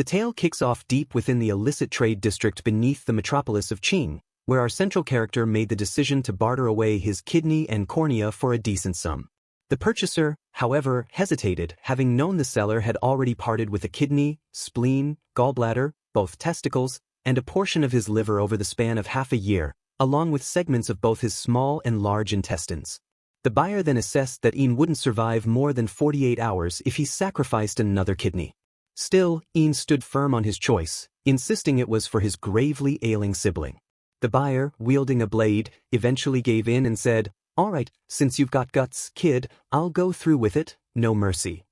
The tale kicks off deep within the illicit trade district beneath the metropolis of Qing, where our central character made the decision to barter away his kidney and cornea for a decent sum. The purchaser, however, hesitated, having known the seller had already parted with a kidney, spleen, gallbladder, both testicles, and a portion of his liver over the span of half a year, along with segments of both his small and large intestines. The buyer then assessed that Ian wouldn't survive more than 48 hours if he sacrificed another kidney. Still, Ian stood firm on his choice, insisting it was for his gravely ailing sibling. The buyer, wielding a blade, eventually gave in and said, "All right, since you've got guts, kid, I'll go through with it, no mercy."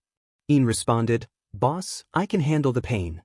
Ian responded, "Boss, I can handle the pain."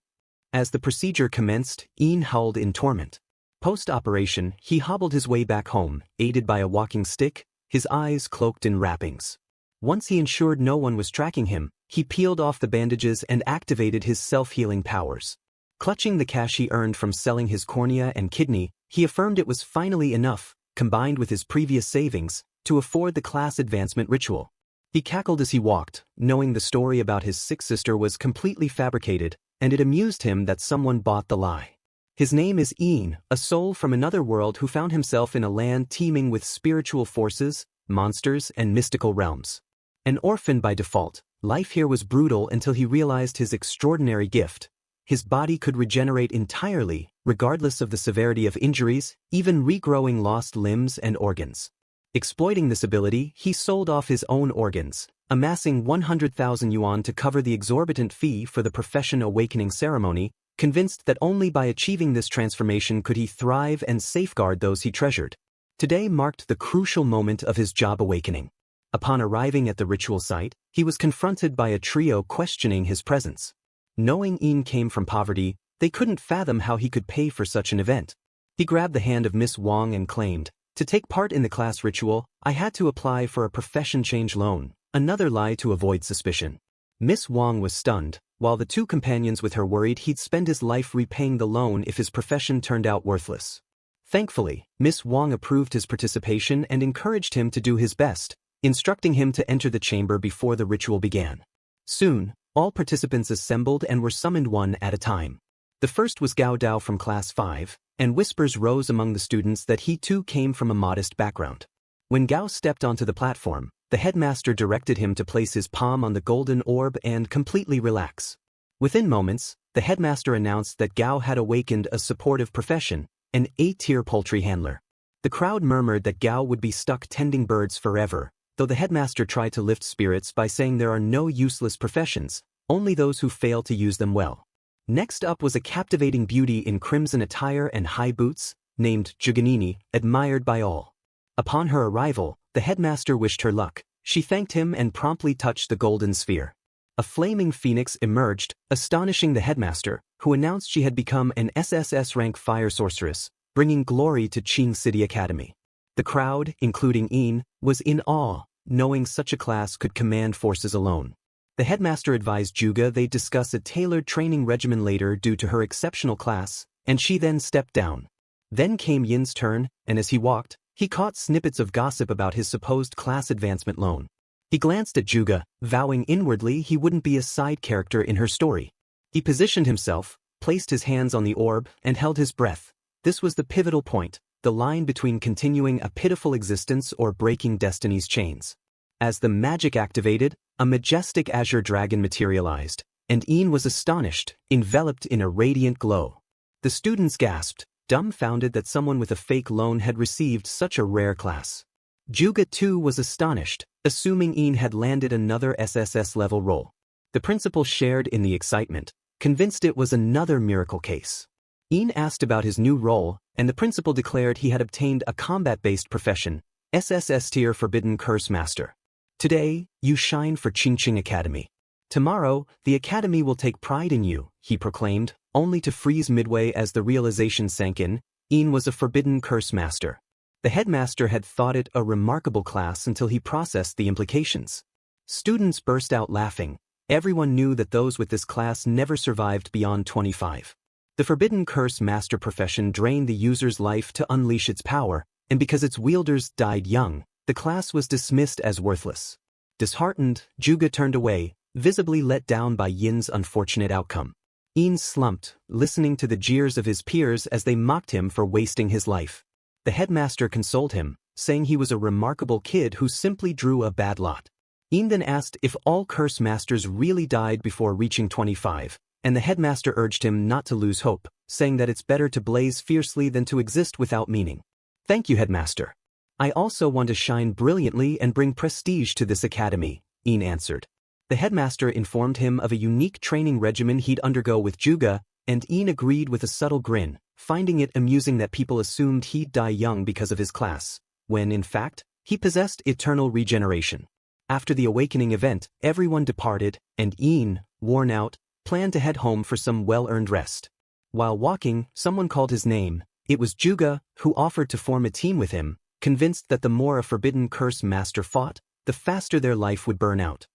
As the procedure commenced, Ian howled in torment. Post-operation, he hobbled his way back home, aided by a walking stick, his eyes cloaked in wrappings. Once he ensured no one was tracking him, he peeled off the bandages and activated his self-healing powers. Clutching the cash he earned from selling his cornea and kidney, he affirmed it was finally enough, combined with his previous savings, to afford the class advancement ritual. He cackled as he walked, knowing the story about his sick sister was completely fabricated, and it amused him that someone bought the lie. His name is Ian, a soul from another world who found himself in a land teeming with spiritual forces, monsters, and mystical realms. An orphan by default, life here was brutal until he realized his extraordinary gift. His body could regenerate entirely, regardless of the severity of injuries, even regrowing lost limbs and organs. Exploiting this ability, he sold off his own organs, amassing 100,000 yuan to cover the exorbitant fee for the profession awakening ceremony, convinced that only by achieving this transformation could he thrive and safeguard those he treasured. Today marked the crucial moment of his job awakening. Upon arriving at the ritual site, he was confronted by a trio questioning his presence. Knowing Ian came from poverty, they couldn't fathom how he could pay for such an event. He grabbed the hand of Miss Wang and claimed, "To take part in the class ritual, I had to apply for a profession change loan," another lie to avoid suspicion. Miss Wang was stunned, while the two companions with her worried he'd spend his life repaying the loan if his profession turned out worthless. Thankfully, Miss Wang approved his participation and encouraged him to do his best, instructing him to enter the chamber before the ritual began. Soon, all participants assembled and were summoned one at a time. The first was Gao Dao from Class 5, and whispers rose among the students that he too came from a modest background. When Gao stepped onto the platform, the headmaster directed him to place his palm on the golden orb and completely relax. Within moments, the headmaster announced that Gao had awakened a supportive profession, an A-tier poultry handler. The crowd murmured that Gao would be stuck tending birds forever, though the headmaster tried to lift spirits by saying there are no useless professions, only those who fail to use them well. Next up was a captivating beauty in crimson attire and high boots, named Juganini, admired by all. Upon her arrival, the headmaster wished her luck. She thanked him and promptly touched the golden sphere. A flaming phoenix emerged, astonishing the headmaster, who announced she had become an SSS rank fire sorceress, bringing glory to Qing City Academy. The crowd, including Ian, was in awe, knowing such a class could command forces alone. The headmaster advised Juga they discuss a tailored training regimen later due to her exceptional class, and she then stepped down. Then came Yin's turn, and as he walked, he caught snippets of gossip about his supposed class advancement loan. He glanced at Juga, vowing inwardly he wouldn't be a side character in her story. He positioned himself, placed his hands on the orb, and held his breath. This was the pivotal point, the line between continuing a pitiful existence or breaking destiny's chains. As the magic activated, a majestic azure dragon materialized, and Ian was astonished, enveloped in a radiant glow. The students gasped, dumbfounded that someone with a fake loan had received such a rare class. Juga too was astonished, assuming Ian had landed another SSS-level role. The principal shared in the excitement, convinced it was another miracle case. Ian asked about his new role, and the principal declared he had obtained a combat-based profession, SSS Tier Forbidden Curse Master. Today, you shine for Qingqing Academy. Tomorrow, the Academy will take pride in you, he proclaimed, only to freeze midway as the realization sank in. Ian was a Forbidden Curse Master. The headmaster had thought it a remarkable class until he processed the implications. Students burst out laughing. Everyone knew that those with this class never survived beyond 25. The Forbidden Curse Master profession drained the user's life to unleash its power, and because its wielders died young, the class was dismissed as worthless. Disheartened, Juga turned away, visibly let down by Yin's unfortunate outcome. Ian slumped, listening to the jeers of his peers as they mocked him for wasting his life. The headmaster consoled him, saying he was a remarkable kid who simply drew a bad lot. Ian then asked if all curse masters really died before reaching 25, and the headmaster urged him not to lose hope, saying that it's better to blaze fiercely than to exist without meaning. Thank you, headmaster. I also want to shine brilliantly and bring prestige to this academy, Ian answered. The headmaster informed him of a unique training regimen he'd undergo with Juga, and Ian agreed with a subtle grin, finding it amusing that people assumed he'd die young because of his class, when in fact, he possessed eternal regeneration. After the awakening event, everyone departed, and Ian, worn out, planned to head home for some well-earned rest. While walking, someone called his name. It was Juga, who offered to form a team with him, convinced that the more a forbidden curse master fought, the faster their life would burn out.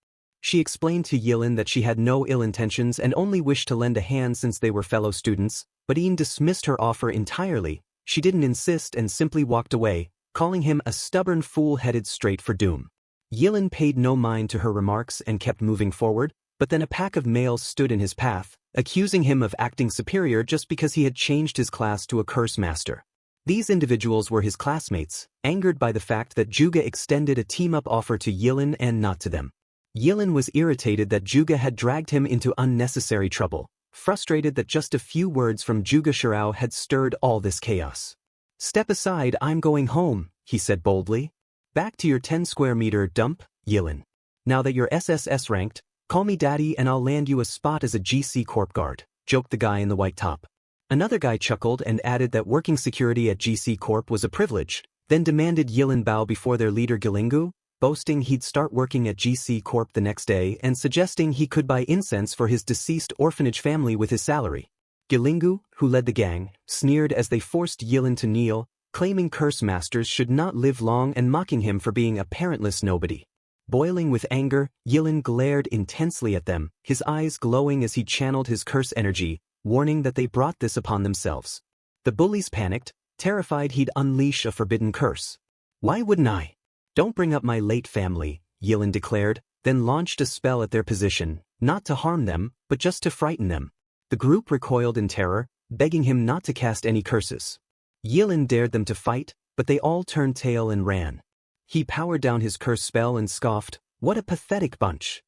She explained to Yilin that she had no ill intentions and only wished to lend a hand since they were fellow students, but Ian dismissed her offer entirely. She didn't insist and simply walked away, calling him a stubborn fool headed straight for doom. Yilin paid no mind to her remarks and kept moving forward, but then a pack of males stood in his path, accusing him of acting superior just because he had changed his class to a curse master. These individuals were his classmates, angered by the fact that Juga extended a team-up offer to Yilin and not to them. Yilin was irritated that Juga had dragged him into unnecessary trouble, frustrated that just a few words from Juga Shirao had stirred all this chaos. Step aside, I'm going home, he said boldly. Back to your 10-square-meter dump, Yilin. Now that you're SSS ranked, call me daddy and I'll land you a spot as a GC Corp guard, joked the guy in the white top. Another guy chuckled and added that working security at GC Corp was a privilege, then demanded Yilin bow before their leader Gilingu, boasting he'd start working at GC Corp the next day and suggesting he could buy incense for his deceased orphanage family with his salary. Gilingu, who led the gang, sneered as they forced Yilin to kneel, claiming curse masters should not live long and mocking him for being a parentless nobody. Boiling with anger, Yilin glared intensely at them, his eyes glowing as he channeled his curse energy, warning that they brought this upon themselves. The bullies panicked, terrified he'd unleash a forbidden curse. Why wouldn't I? Don't bring up my late family, Yilin declared, then launched a spell at their position, not to harm them, but just to frighten them. The group recoiled in terror, begging him not to cast any curses. Yilin dared them to fight, but they all turned tail and ran. He powered down his curse spell and scoffed, "What a pathetic bunch."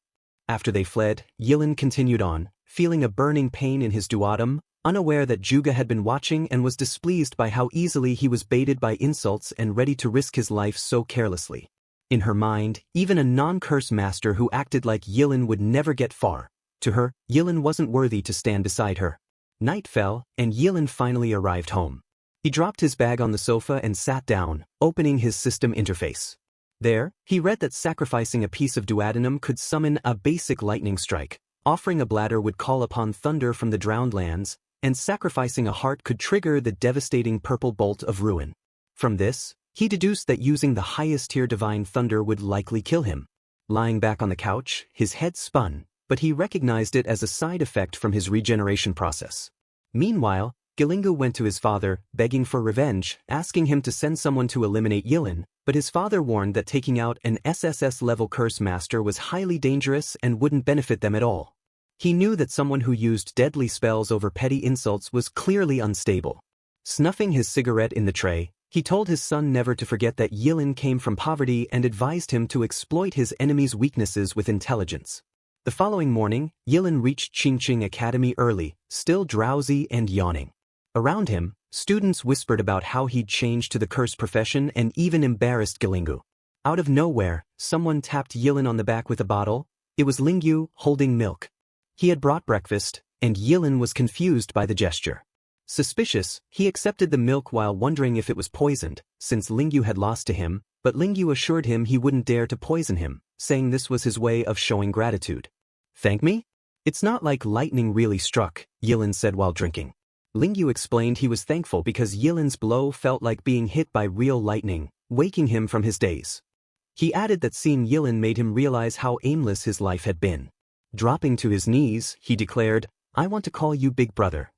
After they fled, Yilin continued on, feeling a burning pain in his duodenum, unaware that Juga had been watching and was displeased by how easily he was baited by insults and ready to risk his life so carelessly. In her mind, even a non-curse master who acted like Yilin would never get far. To her, Yilin wasn't worthy to stand beside her. Night fell, and Yilin finally arrived home. He dropped his bag on the sofa and sat down, opening his system interface. There, he read that sacrificing a piece of duodenum could summon a basic lightning strike, offering a bladder would call upon thunder from the drowned lands, and sacrificing a heart could trigger the devastating purple bolt of ruin. From this, he deduced that using the highest-tier divine thunder would likely kill him. Lying back on the couch, his head spun, but he recognized it as a side effect from his regeneration process. Meanwhile, Gilingu went to his father, begging for revenge, asking him to send someone to eliminate Yilin, but his father warned that taking out an SSS-level curse master was highly dangerous and wouldn't benefit them at all. He knew that someone who used deadly spells over petty insults was clearly unstable. Snuffing his cigarette in the tray, he told his son never to forget that Yilin came from poverty and advised him to exploit his enemy's weaknesses with intelligence. The following morning, Yilin reached Qingqing Academy early, still drowsy and yawning. Around him, students whispered about how he'd changed to the curse profession and even embarrassed Gilingu. Out of nowhere, someone tapped Yilin on the back with a bottle. It was Lingyu, holding milk. He had brought breakfast, and Yilin was confused by the gesture. Suspicious, he accepted the milk while wondering if it was poisoned, since Lingyu had lost to him, but Lingyu assured him he wouldn't dare to poison him, saying this was his way of showing gratitude. "Thank me? It's not like lightning really struck," Yilin said while drinking. Lingyu explained he was thankful because Yilin's blow felt like being hit by real lightning, waking him from his daze. He added that seeing Yilin made him realize how aimless his life had been. Dropping to his knees, he declared, "I want to call you Big Brother."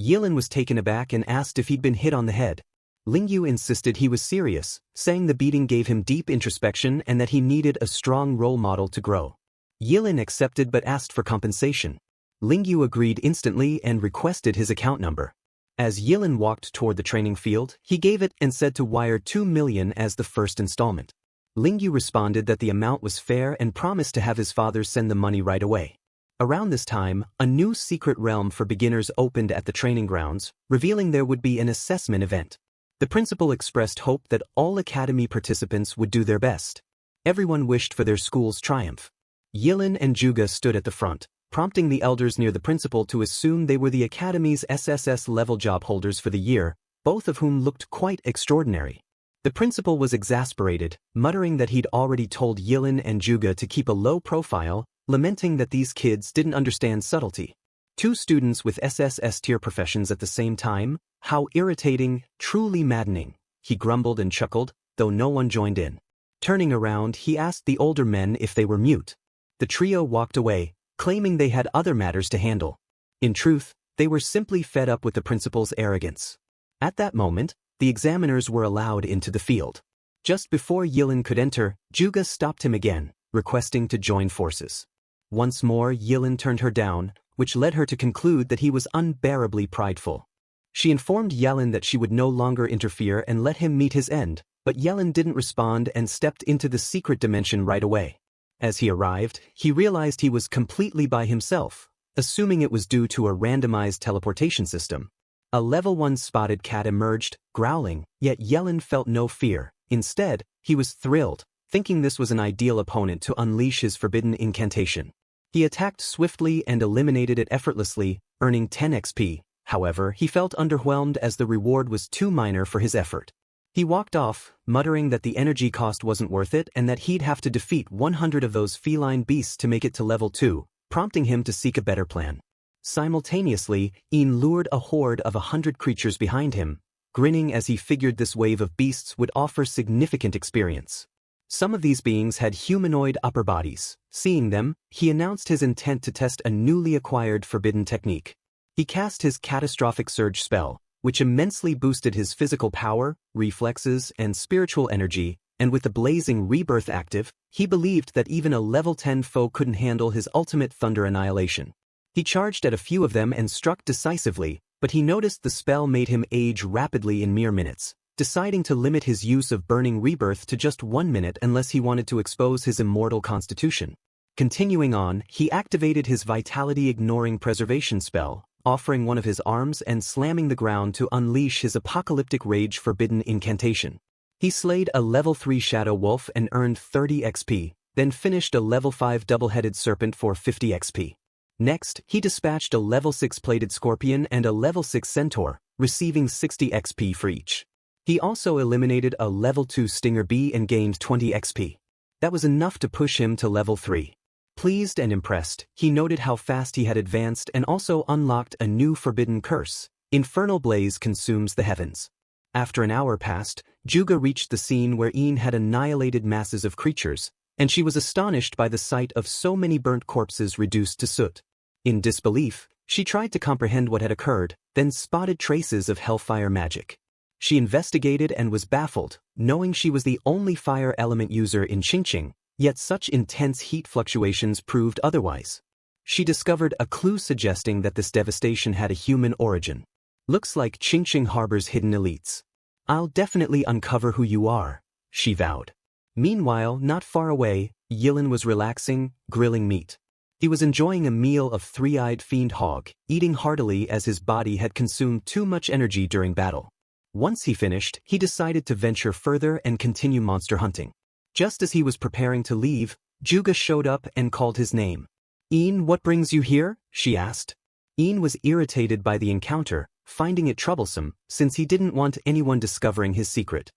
Yilin was taken aback and asked if he'd been hit on the head. Lingyu insisted he was serious, saying the beating gave him deep introspection and that he needed a strong role model to grow. Yilin accepted but asked for compensation. Lingyu agreed instantly and requested his account number. As Yilin walked toward the training field, he gave it and said to wire 2 million as the first installment. Lingyu responded that the amount was fair and promised to have his father send the money right away. Around this time, a new secret realm for beginners opened at the training grounds, revealing there would be an assessment event. The principal expressed hope that all academy participants would do their best. Everyone wished for their school's triumph. Yilin and Juga stood at the front, prompting the elders near the principal to assume they were the academy's SSS-level job holders for the year, both of whom looked quite extraordinary. The principal was exasperated, muttering that he'd already told Yilin and Juga to keep a low profile, lamenting that these kids didn't understand subtlety. 2 students with SSS-tier professions at the same time? How irritating, truly maddening, he grumbled and chuckled, though no one joined in. Turning around, he asked the older men if they were mute. The trio walked away, claiming they had other matters to handle. In truth, they were simply fed up with the principal's arrogance. At that moment, the examiners were allowed into the field. Just before Yilin could enter, Juga stopped him again, requesting to join forces. Once more, Yilin turned her down, which led her to conclude that he was unbearably prideful. She informed Yelin that she would no longer interfere and let him meet his end, but Yelin didn't respond and stepped into the secret dimension right away. As he arrived, he realized he was completely by himself, assuming it was due to a randomized teleportation system. A level 1 spotted cat emerged, growling, yet Yelin felt no fear. Instead, he was thrilled, thinking this was an ideal opponent to unleash his forbidden incantation. He attacked swiftly and eliminated it effortlessly, earning 10 XP. However, he felt underwhelmed as the reward was too minor for his effort. He walked off, muttering that the energy cost wasn't worth it and that he'd have to defeat 100 of those feline beasts to make it to level 2, prompting him to seek a better plan. Simultaneously, Ian lured a horde of 100 creatures behind him, grinning as he figured this wave of beasts would offer significant experience. Some of these beings had humanoid upper bodies. Seeing them, he announced his intent to test a newly acquired forbidden technique. He cast his Catastrophic Surge spell, which immensely boosted his physical power, reflexes, and spiritual energy, and with the blazing rebirth active, he believed that even a level 10 foe couldn't handle his ultimate thunder annihilation. He charged at a few of them and struck decisively, but he noticed the spell made him age rapidly in mere minutes, deciding to limit his use of burning rebirth to just 1 minute unless he wanted to expose his immortal constitution. Continuing on, he activated his vitality-ignoring preservation spell, offering one of his arms and slamming the ground to unleash his apocalyptic rage forbidden incantation. He slayed a level 3 shadow wolf and earned 30 XP, then finished a level 5 double-headed serpent for 50 XP. Next, he dispatched a level 6 plated scorpion and a level 6 centaur, receiving 60 XP for each. He also eliminated a level 2 stinger bee and gained 20 XP. That was enough to push him to level 3. Pleased and impressed, he noted how fast he had advanced and also unlocked a new forbidden curse. Infernal blaze consumes the heavens. After an hour passed, Juga reached the scene where Ian had annihilated masses of creatures, and she was astonished by the sight of so many burnt corpses reduced to soot. In disbelief, she tried to comprehend what had occurred, then spotted traces of hellfire magic. She investigated and was baffled, knowing she was the only fire element user in Qingqing. Yet such intense heat fluctuations proved otherwise. She discovered a clue suggesting that this devastation had a human origin. Looks like Qingqing harbors hidden elites. I'll definitely uncover who you are, she vowed. Meanwhile, not far away, Yilin was relaxing, grilling meat. He was enjoying a meal of three-eyed fiend hog, eating heartily as his body had consumed too much energy during battle. Once he finished, he decided to venture further and continue monster hunting. Just as he was preparing to leave, Juga showed up and called his name. "Ian, what brings you here?" she asked. Ian was irritated by the encounter, finding it troublesome, since he didn't want anyone discovering his secret.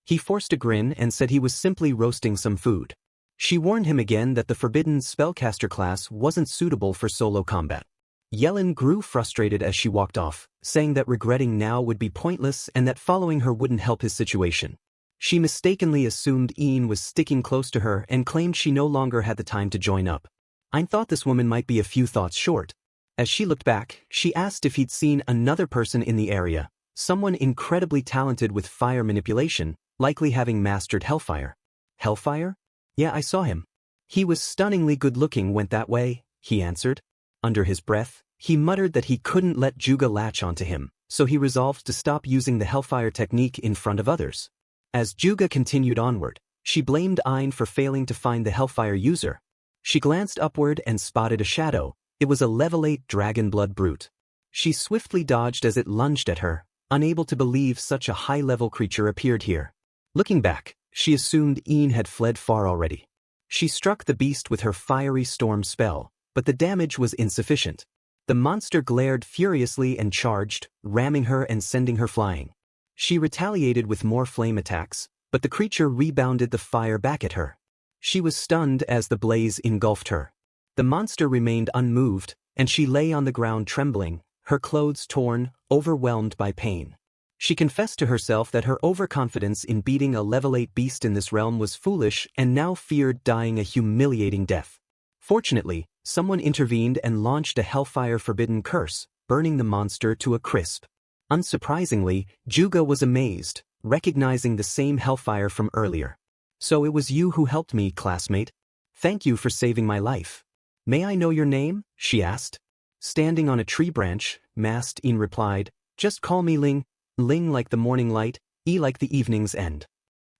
He forced a grin and said he was simply roasting some food. She warned him again that the forbidden spellcaster class wasn't suitable for solo combat. Yelin grew frustrated as she walked off, saying that regretting now would be pointless and that following her wouldn't help his situation. She mistakenly assumed Ian was sticking close to her and claimed she no longer had the time to join up. I thought this woman might be a few thoughts short. As she looked back, she asked if he'd seen another person in the area, someone incredibly talented with fire manipulation, likely having mastered Hellfire. Hellfire? Yeah, I saw him. He was stunningly good-looking, went that way, he answered. Under his breath, he muttered that he couldn't let Juga latch onto him, so he resolved to stop using the Hellfire technique in front of others. As Juga continued onward, she blamed Ain for failing to find the Hellfire user. She glanced upward and spotted a shadow. It was a level 8 dragon blood brute. She swiftly dodged as it lunged at her, unable to believe such a high-level creature appeared here. Looking back, she assumed Ain had fled far already. She struck the beast with her fiery storm spell, but the damage was insufficient. The monster glared furiously and charged, ramming her and sending her flying. She retaliated with more flame attacks, but the creature rebounded the fire back at her. She was stunned as the blaze engulfed her. The monster remained unmoved, and she lay on the ground trembling, her clothes torn, overwhelmed by pain. She confessed to herself that her overconfidence in beating a level 8 beast in this realm was foolish and now feared dying a humiliating death. Fortunately, someone intervened and launched a Hellfire Forbidden curse, burning the monster to a crisp. Unsurprisingly, Juga was amazed, recognizing the same Hellfire from earlier. "So it was you who helped me, classmate. Thank you for saving my life. May I know your name?" she asked. Standing on a tree branch, masked Ain replied, "Just call me Ling. Ling like the morning light, E like the evening's end."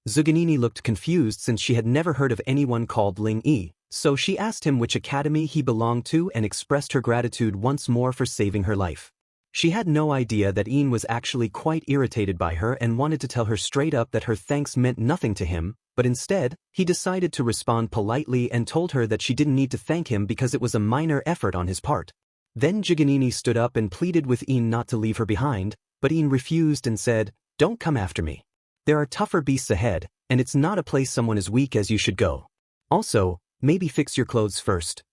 Zuganini looked confused since she had never heard of anyone called Ling E, so she asked him which academy he belonged to and expressed her gratitude once more for saving her life. She had no idea that Ain was actually quite irritated by her and wanted to tell her straight up that her thanks meant nothing to him, but instead, he decided to respond politely and told her that she didn't need to thank him because it was a minor effort on his part. Then Zuganini stood up and pleaded with Ain not to leave her behind, but Ain refused and said, "Don't come after me. There are tougher beasts ahead, and it's not a place someone as weak as you should go. Also, maybe fix your clothes first."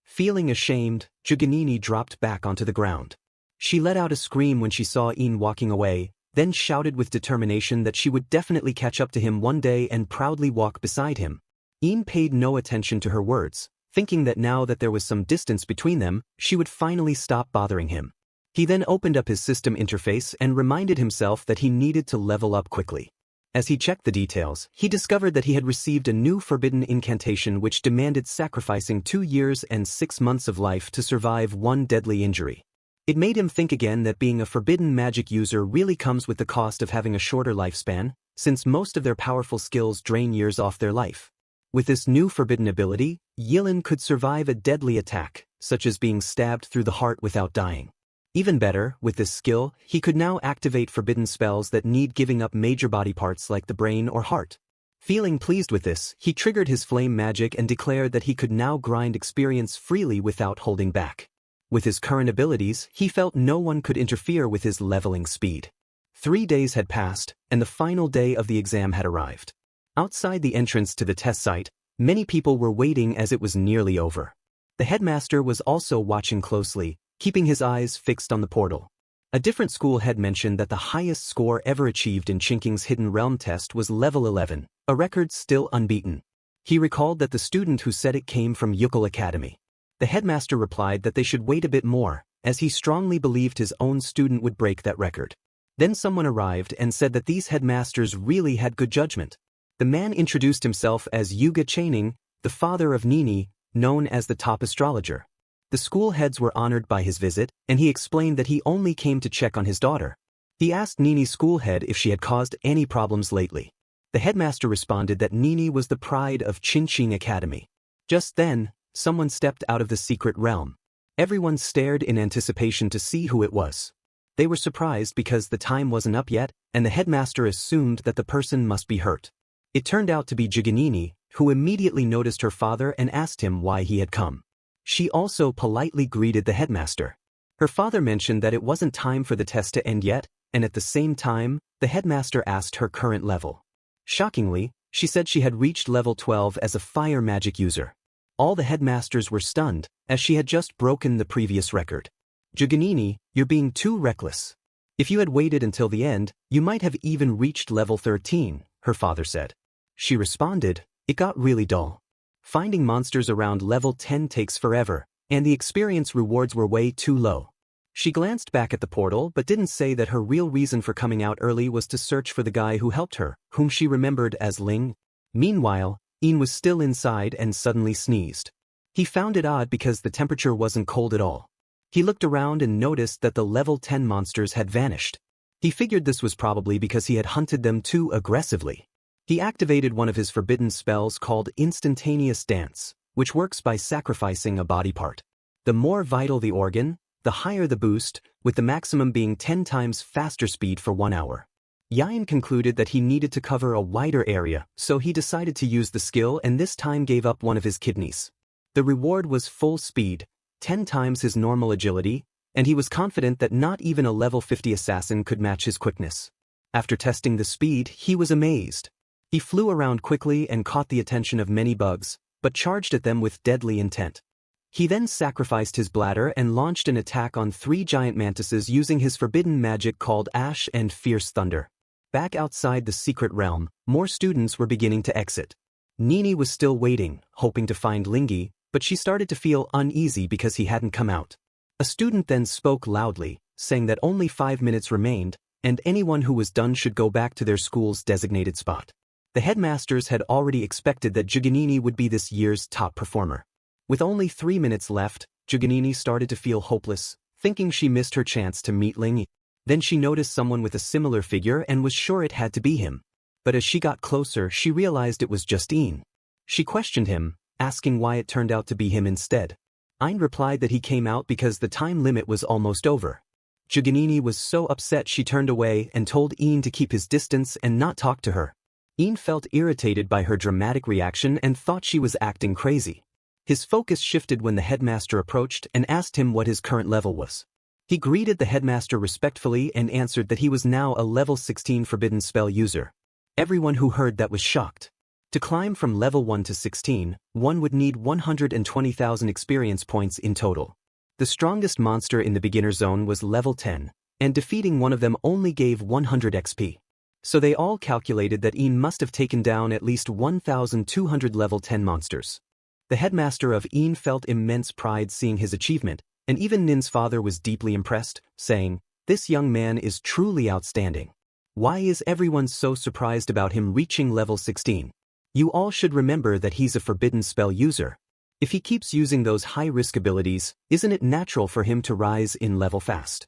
Feeling ashamed, Zuganini dropped back onto the ground. She let out a scream when she saw Ain walking away, then shouted with determination that she would definitely catch up to him one day and proudly walk beside him. Ain paid no attention to her words, thinking that now that there was some distance between them, she would finally stop bothering him. He then opened up his system interface and reminded himself that he needed to level up quickly. As he checked the details, he discovered that he had received a new forbidden incantation which demanded sacrificing 2 years and 6 months of life to survive one deadly injury. It made him think again that being a forbidden magic user really comes with the cost of having a shorter lifespan, since most of their powerful skills drain years off their life. With this new forbidden ability, Yilin could survive a deadly attack, such as being stabbed through the heart without dying. Even better, with this skill, he could now activate forbidden spells that need giving up major body parts like the brain or heart. Feeling pleased with this, he triggered his flame magic and declared that he could now grind experience freely without holding back. With his current abilities, he felt no one could interfere with his leveling speed. 3 days had passed, and the final day of the exam had arrived. Outside the entrance to the test site, many people were waiting as it was nearly over. The headmaster was also watching closely, keeping his eyes fixed on the portal. A different school head mentioned that the highest score ever achieved in Chinking's Hidden Realm test was level 11, a record still unbeaten. He recalled that the student who said it came from Yukul Academy. The headmaster replied that they should wait a bit more, as he strongly believed his own student would break that record. Then someone arrived and said that these headmasters really had good judgment. The man introduced himself as Yuga Chaining, the father of Nini, known as the top astrologer. The school heads were honored by his visit, and he explained that he only came to check on his daughter. He asked Nini's school head if she had caused any problems lately. The headmaster responded that Nini was the pride of Chinching Academy. Just then, someone stepped out of the secret realm. Everyone stared in anticipation to see who it was. They were surprised because the time wasn't up yet, and the headmaster assumed that the person must be hurt. It turned out to be Juganini, who immediately noticed her father and asked him why he had come. She also politely greeted the headmaster. Her father mentioned that it wasn't time for the test to end yet, and at the same time, the headmaster asked her current level. Shockingly, she said she had reached level 12 as a fire magic user. All the headmasters were stunned, as she had just broken the previous record. Juganini, you're being too reckless. If you had waited until the end, you might have even reached level 13, her father said. She responded, it got really dull. Finding monsters around level 10 takes forever, and the experience rewards were way too low. She glanced back at the portal but didn't say that her real reason for coming out early was to search for the guy who helped her, whom she remembered as Ling. Meanwhile, Ain was still inside and suddenly sneezed. He found it odd because the temperature wasn't cold at all. He looked around and noticed that the level 10 monsters had vanished. He figured this was probably because he had hunted them too aggressively. He activated one of his forbidden spells called Instantaneous Dance, which works by sacrificing a body part. The more vital the organ, the higher the boost, with the maximum being 10 times faster speed for 1 hour. Yin concluded that he needed to cover a wider area, so he decided to use the skill and this time gave up one of his kidneys. The reward was full speed, 10 times his normal agility, and he was confident that not even a level 50 assassin could match his quickness. After testing the speed, he was amazed. He flew around quickly and caught the attention of many bugs, but charged at them with deadly intent. He then sacrificed his bladder and launched an attack on 3 giant mantises using his forbidden magic called Ash and Fierce Thunder. Back outside the secret realm, more students were beginning to exit. Nini was still waiting, hoping to find Lingy, but she started to feel uneasy because he hadn't come out. A student then spoke loudly, saying that only 5 minutes remained, and anyone who was done should go back to their school's designated spot. The headmasters had already expected that Juganini would be this year's top performer. With only 3 minutes left, Juganini started to feel hopeless, thinking she missed her chance to meet Lingy. Then she noticed someone with a similar figure and was sure it had to be him. But as she got closer, she realized it was just Ein. She questioned him, asking why it turned out to be him instead. Ein replied that he came out because the time limit was almost over. Juganini was so upset she turned away and told Ein to keep his distance and not talk to her. Ein felt irritated by her dramatic reaction and thought she was acting crazy. His focus shifted when the headmaster approached and asked him what his current level was. He greeted the headmaster respectfully and answered that he was now a level 16 forbidden spell user. Everyone who heard that was shocked. To climb from level 1 to 16, one would need 120,000 experience points in total. The strongest monster in the beginner zone was level 10, and defeating one of them only gave 100 XP. So they all calculated that Ein must have taken down at least 1,200 level 10 monsters. The headmaster of Ein felt immense pride seeing his achievement, and even Nin's father was deeply impressed, saying, "This young man is truly outstanding. Why is everyone so surprised about him reaching level 16? You all should remember that he's a forbidden spell user. If he keeps using those high-risk abilities, isn't it natural for him to rise in level fast?"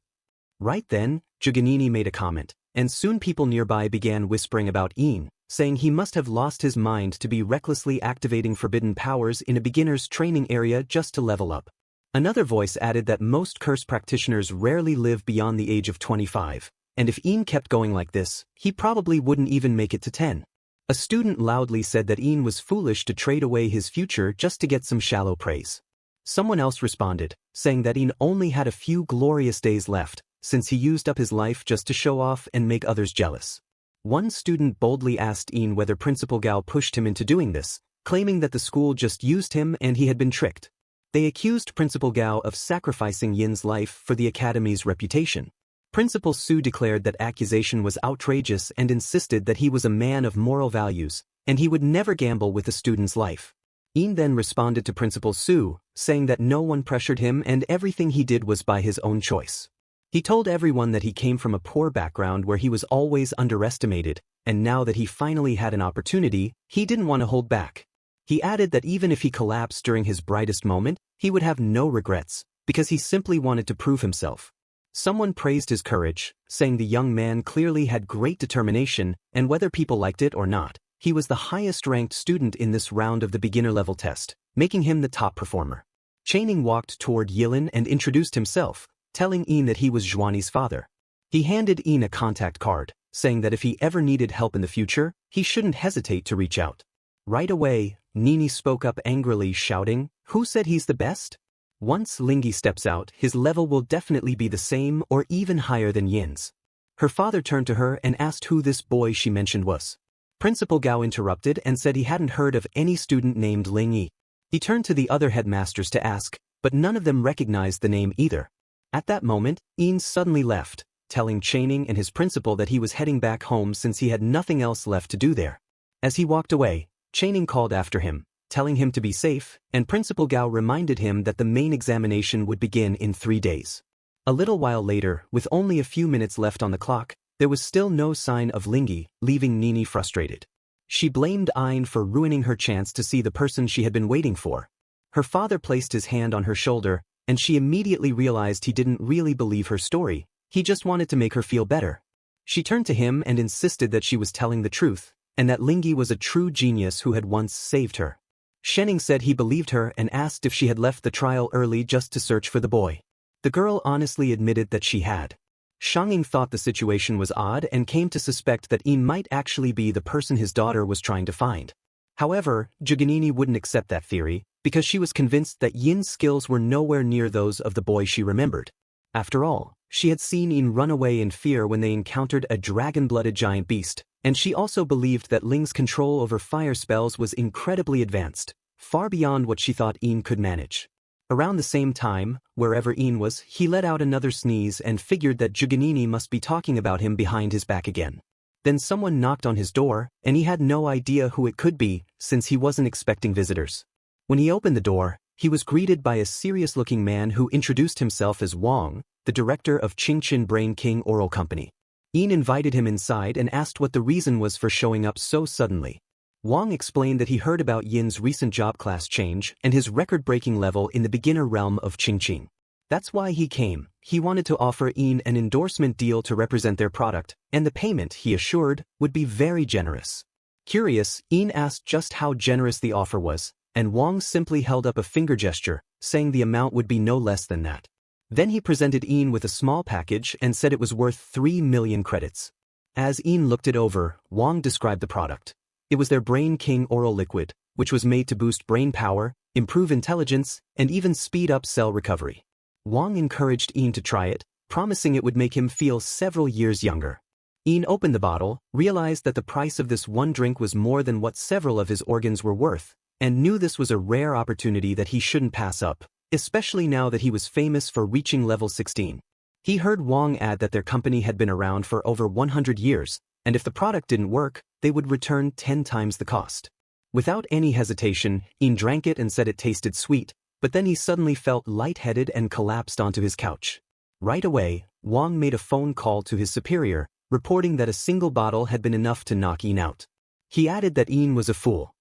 Right then, Juganini made a comment, and soon people nearby began whispering about Ein, saying he must have lost his mind to be recklessly activating forbidden powers in a beginner's training area just to level up. Another voice added that most curse practitioners rarely live beyond the age of 25, and if Ein kept going like this, he probably wouldn't even make it to 10. A student loudly said that Ein was foolish to trade away his future just to get some shallow praise. Someone else responded, saying that Ein only had a few glorious days left, since he used up his life just to show off and make others jealous. One student boldly asked Ein whether Principal Gao pushed him into doing this, claiming that the school just used him and he had been tricked. They accused Principal Gao of sacrificing Yin's life for the academy's reputation. Principal Su declared that accusation was outrageous and insisted that he was a man of moral values, and he would never gamble with a student's life. Ein then responded to Principal Su, saying that no one pressured him and everything he did was by his own choice. He told everyone that he came from a poor background where he was always underestimated, and now that he finally had an opportunity, he didn't want to hold back. He added that even if he collapsed during his brightest moment, he would have no regrets, because he simply wanted to prove himself. Someone praised his courage, saying the young man clearly had great determination, and whether people liked it or not, he was the highest-ranked student in this round of the beginner-level test, making him the top performer. Chaining walked toward Yilin and introduced himself, telling Ein that he was Zhuani's father. He handed Ein a contact card, saying that if he ever needed help in the future, he shouldn't hesitate to reach out. Right away, Nini spoke up angrily, shouting, "Who said he's the best? Once Lingy steps out, his level will definitely be the same or even higher than Yin's." Her father turned to her and asked who this boy she mentioned was. Principal Gao interrupted and said he hadn't heard of any student named Lingy. He turned to the other headmasters to ask, but none of them recognized the name either. At that moment, Ein suddenly left, telling Chaining and his principal that he was heading back home since he had nothing else left to do there. As he walked away, Chaining called after him, telling him to be safe, and Principal Gao reminded him that the main examination would begin in 3 days. A little while later, with only a few minutes left on the clock, there was still no sign of Lingy, leaving Nini frustrated. She blamed Ein for ruining her chance to see the person she had been waiting for. Her father placed his hand on her shoulder, and she immediately realized he didn't really believe her story, he just wanted to make her feel better. She turned to him and insisted that she was telling the truth, and that Lingi was a true genius who had once saved her. Shenning said he believed her and asked if she had left the trial early just to search for the boy. The girl honestly admitted that she had. Shanging thought the situation was odd and came to suspect that Yin might actually be the person his daughter was trying to find. However, Juganini wouldn't accept that theory, because she was convinced that Yin's skills were nowhere near those of the boy she remembered. After all, she had seen Yin run away in fear when they encountered a dragon-blooded giant beast, and she also believed that Ling's control over fire spells was incredibly advanced, far beyond what she thought Yin could manage. Around the same time, wherever Yin was, he let out another sneeze and figured that Juganini must be talking about him behind his back again. Then someone knocked on his door, and he had no idea who it could be, since he wasn't expecting visitors. When he opened the door, he was greeted by a serious-looking man who introduced himself as Wang, the director of Qingqin Brain King Oral Company. Yin invited him inside and asked what the reason was for showing up so suddenly. Wang explained that he heard about Yin's recent job class change and his record-breaking level in the beginner realm of Qingqin. That's why he came. He wanted to offer Yin an endorsement deal to represent their product, and the payment, he assured, would be very generous. Curious, Yin asked just how generous the offer was, and Wang simply held up a finger gesture, saying the amount would be no less than that. Then he presented Yin with a small package and said it was worth 3 million credits. As Yin looked it over, Wang described the product. It was their Brain King Oral Liquid, which was made to boost brain power, improve intelligence, and even speed up cell recovery. Wang encouraged Yin to try it, promising it would make him feel several years younger. Yin opened the bottle, realized that the price of this one drink was more than what several of his organs were worth, and knew this was a rare opportunity that he shouldn't pass up, especially now that he was famous for reaching level 16. He heard Wang add that their company had been around for over 100 years, and if the product didn't work, they would return 10 times the cost. Without any hesitation, Yin drank it and said it tasted sweet, but then he suddenly felt lightheaded and collapsed onto his couch. Right away, Wang made a phone call to his superior, reporting that a single bottle had been enough to knock Yin out. He added that Yin was a fool.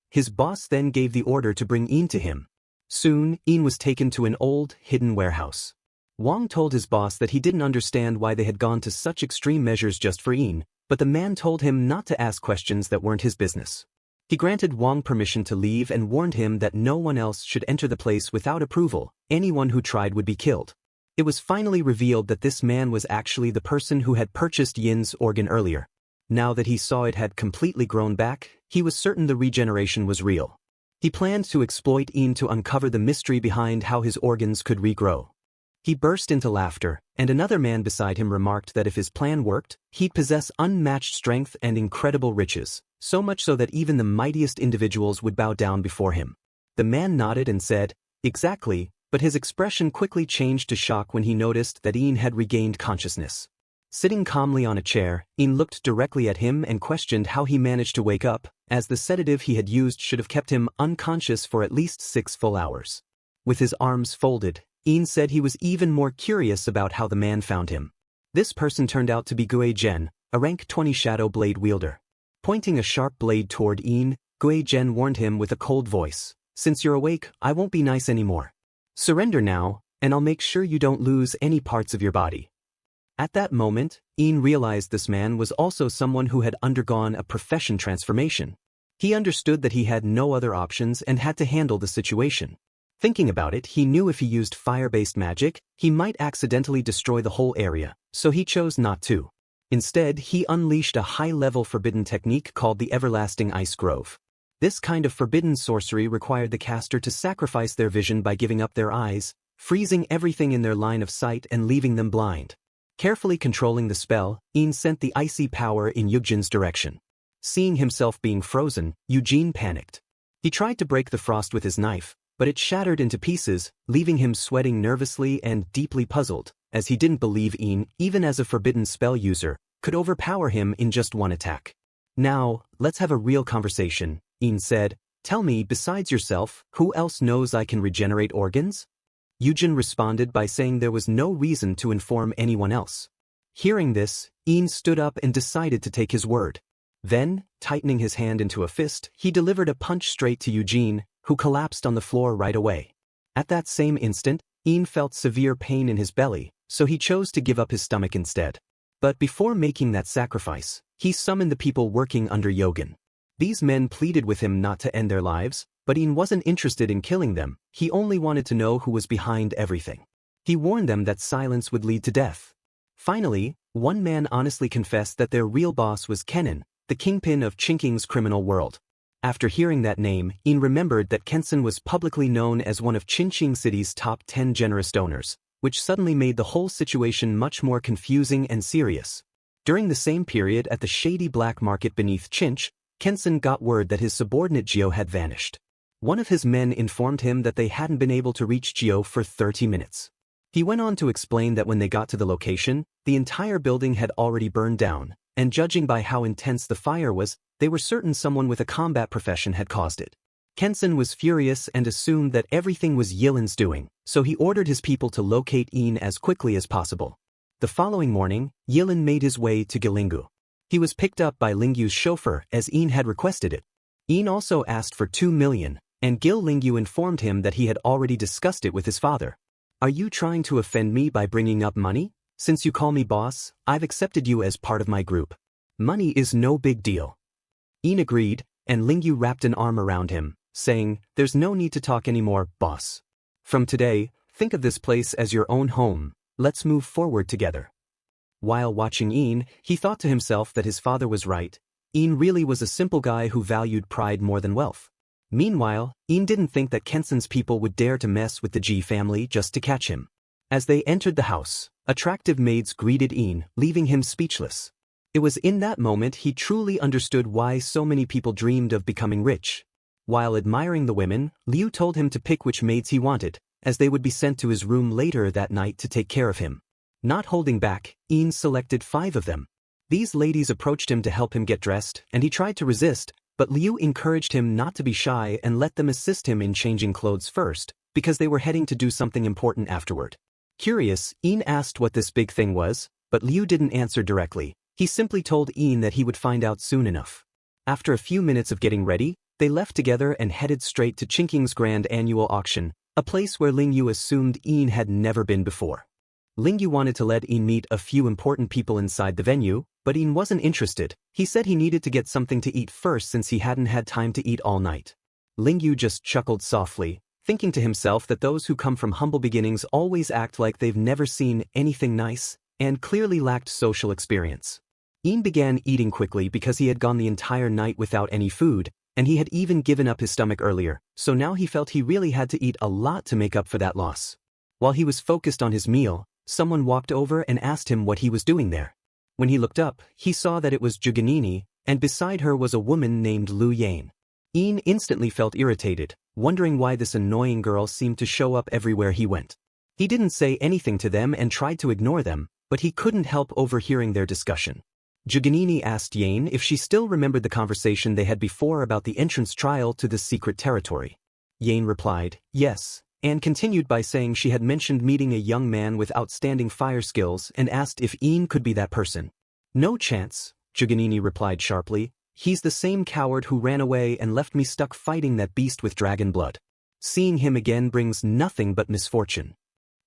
His boss then gave the order to bring Yin to him. Soon, Yin was taken to an old, hidden warehouse. Wang told his boss that he didn't understand why they had gone to such extreme measures just for Yin, but the man told him not to ask questions that weren't his business. He granted Wang permission to leave and warned him that no one else should enter the place without approval. Anyone who tried would be killed. It was finally revealed that this man was actually the person who had purchased Yin's organ earlier. Now that he saw it had completely grown back, he was certain the regeneration was real. He planned to exploit Yin to uncover the mystery behind how his organs could regrow. He burst into laughter, and another man beside him remarked that if his plan worked, he'd possess unmatched strength and incredible riches, so much so that even the mightiest individuals would bow down before him. The man nodded and said, "Exactly," but his expression quickly changed to shock when he noticed that Yin had regained consciousness. Sitting calmly on a chair, Yin looked directly at him and questioned how he managed to wake up, as the sedative he had used should have kept him unconscious for at least 6 full hours. With his arms folded, Yin said he was even more curious about how the man found him. This person turned out to be Gui Zhen, a rank 20 shadow blade wielder. Pointing a sharp blade toward Yin, Gui Zhen warned him with a cold voice, "Since you're awake, I won't be nice anymore. Surrender now, and I'll make sure you don't lose any parts of your body." At that moment, Yin realized this man was also someone who had undergone a profession transformation. He understood that he had no other options and had to handle the situation. Thinking about it, he knew if he used fire-based magic, he might accidentally destroy the whole area, so he chose not to. Instead, he unleashed a high-level forbidden technique called the Everlasting Ice Grove. This kind of forbidden sorcery required the caster to sacrifice their vision by giving up their eyes, freezing everything in their line of sight and leaving them blind. Carefully controlling the spell, Yin sent the icy power in Eugene's direction. Seeing himself being frozen, Eugene panicked. He tried to break the frost with his knife, but it shattered into pieces, leaving him sweating nervously and deeply puzzled, as he didn't believe Yin, even as a forbidden spell user, could overpower him in just one attack. "Now, let's have a real conversation," Yin said. "Tell me, besides yourself, who else knows I can regenerate organs?" Eugene responded by saying there was no reason to inform anyone else. Hearing this, Yin stood up and decided to take his word. Then, tightening his hand into a fist, he delivered a punch straight to Eugene, who collapsed on the floor right away. At that same instant, Ian felt severe pain in his belly, so he chose to give up his stomach instead. But before making that sacrifice, he summoned the people working under Yogan. These men pleaded with him not to end their lives, but Ian wasn't interested in killing them, he only wanted to know who was behind everything. He warned them that silence would lead to death. Finally, one man honestly confessed that their real boss was Kenan, the kingpin of Chinking's criminal world. After hearing that name, Ian remembered that Kenson was publicly known as one of Chinching City's top 10 generous donors, which suddenly made the whole situation much more confusing and serious. During the same period at the shady black market beneath Chinch, Kenson got word that his subordinate Gio had vanished. One of his men informed him that they hadn't been able to reach Gio for 30 minutes. He went on to explain that when they got to the location, the entire building had already burned down, and judging by how intense the fire was, they were certain someone with a combat profession had caused it. Kenson was furious and assumed that everything was Yilin's doing, so he ordered his people to locate Ian as quickly as possible. The following morning, Yilin made his way to Gilingu. He was picked up by Lingyu's chauffeur as Ian had requested it. Ian also asked for 2 million, and Gil Lingyu informed him that he had already discussed it with his father. "Are you trying to offend me by bringing up money? Since you call me boss, I've accepted you as part of my group. Money is no big deal." Ian agreed, and Lingyu wrapped an arm around him, saying, "There's no need to talk anymore, boss. From today, think of this place as your own home. Let's move forward together." While watching Ian, he thought to himself that his father was right. Ian really was a simple guy who valued pride more than wealth. Meanwhile, Ian didn't think that Kenson's people would dare to mess with the G family just to catch him. As they entered the house, attractive maids greeted Ian, leaving him speechless. It was in that moment he truly understood why so many people dreamed of becoming rich. While admiring the women, Liu told him to pick which maids he wanted, as they would be sent to his room later that night to take care of him. Not holding back, Ian selected 5 of them. These ladies approached him to help him get dressed, and he tried to resist, but Liu encouraged him not to be shy and let them assist him in changing clothes first, because they were heading to do something important afterward. Curious, Ian asked what this big thing was, but Liu didn't answer directly. He simply told Ian that he would find out soon enough. After a few minutes of getting ready, they left together and headed straight to Chinking's grand annual auction, a place where Lingyu assumed Ian had never been before. Lingyu wanted to let Ian meet a few important people inside the venue, but Ian wasn't interested. He said he needed to get something to eat first since he hadn't had time to eat all night. Lingyu just chuckled softly, thinking to himself that those who come from humble beginnings always act like they've never seen anything nice, and clearly lacked social experience. Ian began eating quickly because he had gone the entire night without any food, and he had even given up his stomach earlier, so now he felt he really had to eat a lot to make up for that loss. While he was focused on his meal, someone walked over and asked him what he was doing there. When he looked up, he saw that it was Juganini, and beside her was a woman named Lu Yane. Ian instantly felt irritated, wondering why this annoying girl seemed to show up everywhere he went. He didn't say anything to them and tried to ignore them, but he couldn't help overhearing their discussion. Juganini asked Yane if she still remembered the conversation they had before about the entrance trial to the secret territory. Yane replied, yes, and continued by saying she had mentioned meeting a young man with outstanding fire skills and asked if Ian could be that person. No chance, Juganini replied sharply. He's the same coward who ran away and left me stuck fighting that beast with dragon blood. Seeing him again brings nothing but misfortune.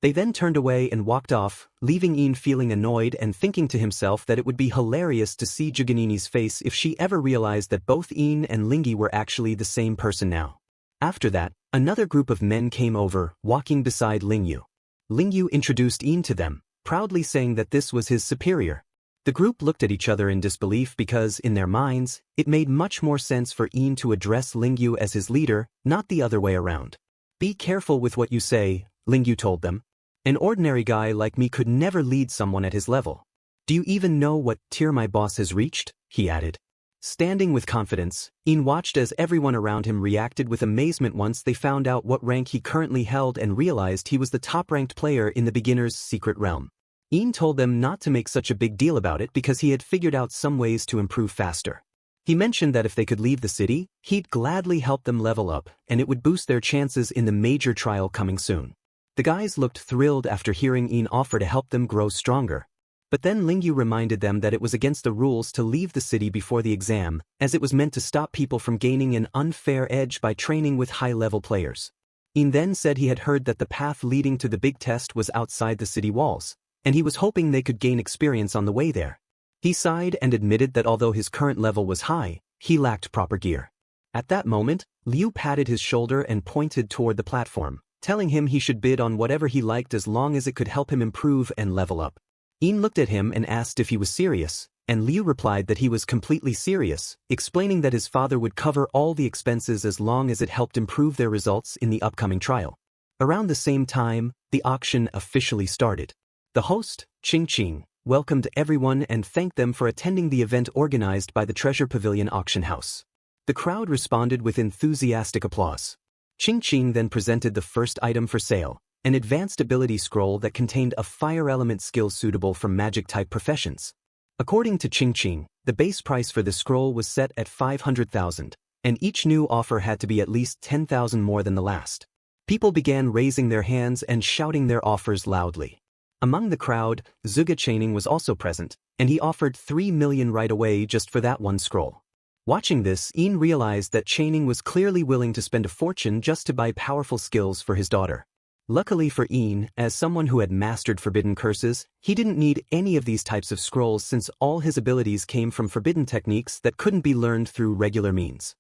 They then turned away and walked off, leaving Ian feeling annoyed and thinking to himself that it would be hilarious to see Juganini's face if she ever realized that both Ian and Lingy were actually the same person now. After that, another group of men came over, walking beside Lingyu. Lingyu introduced Ian to them, proudly saying that this was his superior. The group looked at each other in disbelief because, in their minds, it made much more sense for Ian to address Lingyu as his leader, not the other way around. Be careful with what you say, Lingyu told them. An ordinary guy like me could never lead someone at his level. Do you even know what tier my boss has reached? He added. Standing with confidence, Ian watched as everyone around him reacted with amazement once they found out what rank he currently held and realized he was the top-ranked player in the beginner's secret realm. Ian told them not to make such a big deal about it because he had figured out some ways to improve faster. He mentioned that if they could leave the city, he'd gladly help them level up, and it would boost their chances in the major trial coming soon. The guys looked thrilled after hearing Ian offer to help them grow stronger. But then Lingyu reminded them that it was against the rules to leave the city before the exam, as it was meant to stop people from gaining an unfair edge by training with high-level players. Ian then said he had heard that the path leading to the big test was outside the city walls, and he was hoping they could gain experience on the way there. He sighed and admitted that although his current level was high, he lacked proper gear. At that moment, Liu patted his shoulder and pointed toward the platform, telling him he should bid on whatever he liked as long as it could help him improve and level up. Ian looked at him and asked if he was serious, and Liu replied that he was completely serious, explaining that his father would cover all the expenses as long as it helped improve their results in the upcoming trial. Around the same time, the auction officially started. The host, Qing, welcomed everyone and thanked them for attending the event organized by the Treasure Pavilion Auction House. The crowd responded with enthusiastic applause. Qing then presented the first item for sale, an advanced ability scroll that contained a fire element skill suitable for magic-type professions. According to Qing, the base price for the scroll was set at 500,000, and each new offer had to be at least 10,000 more than the last. People began raising their hands and shouting their offers loudly. Among the crowd, Zhuge Chaining was also present, and he offered 3 million right away just for that one scroll. Watching this, Ian realized that Chaining was clearly willing to spend a fortune just to buy powerful skills for his daughter. Luckily for Ian, as someone who had mastered forbidden curses, he didn't need any of these types of scrolls since all his abilities came from forbidden techniques that couldn't be learned through regular means.